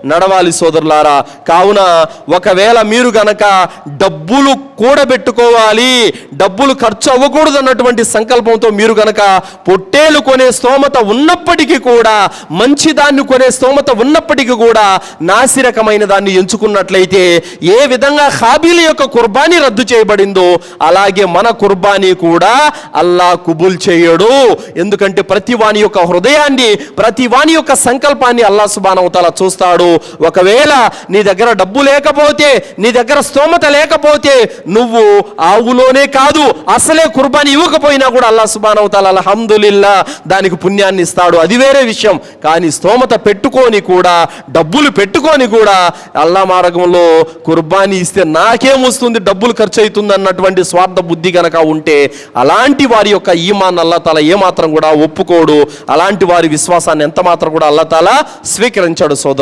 నడవాలి సోదరులారా. కావున ఒకవేళ మీరు గనక డబ్బులు కూడబెట్టుకోవాలి, డబ్బులు ఖర్చు అవ్వకూడదు అన్నటువంటి సంకల్పంతో మీరు గనక పొట్టేలు కొనే స్తోమత ఉన్నప్పటికీ కూడా, మంచి దాన్ని కొనే స్తోమత ఉన్నప్పటికీ కూడా నాసిరకమైన దాన్ని ఎంచుకున్నట్లయితే ఏ విధంగా హాబీల యొక్క కుర్బానీ రద్దు చేయబడిందో అలాగే మన కుర్బానీ కూడా అల్లా కుబుల్ చేయడు. ఎందుకంటే ప్రతి వాని యొక్క హృదయాన్ని, ప్రతి వాని యొక్క సంకల్పాన్ని అల్లా సుబ్హానహు వ తఆలా చూస్తాడు. ఒకవేళ నీ దగ్గర డబ్బు లేకపోతే, నీ దగ్గర స్తోమత లేకపోతే, నువ్వు ఆవులోనే కాదు అసలే కుర్బానీ ఇవ్వకపోయినా కూడా అల్లాహ్ సుబ్హానహు వ తఆలా అల్హమ్దులిల్లా దానికి పుణ్యాన్ని ఇస్తాడు. అది వేరే విషయం. కానీ స్తోమత పెట్టుకొని కూడా, డబ్బులు పెట్టుకొని కూడా అల్లా మార్గంలో కుర్బానీ ఇస్తే నాకేమొస్తుంది, డబ్బులు ఖర్చు అవుతుంది అన్నటువంటి స్వార్థ బుద్ధి గనక ఉంటే అలాంటి వారి యొక్క ఈమాన్ అల్లాహ్ తాలా ఏమాత్రం కూడా ఒప్పుకోడు. అలాంటి వారి విశ్వాసాన్ని ఎంత మాత్రం కూడా అల్లాహ్ తాలా స్వీకరించాడు సోదరు.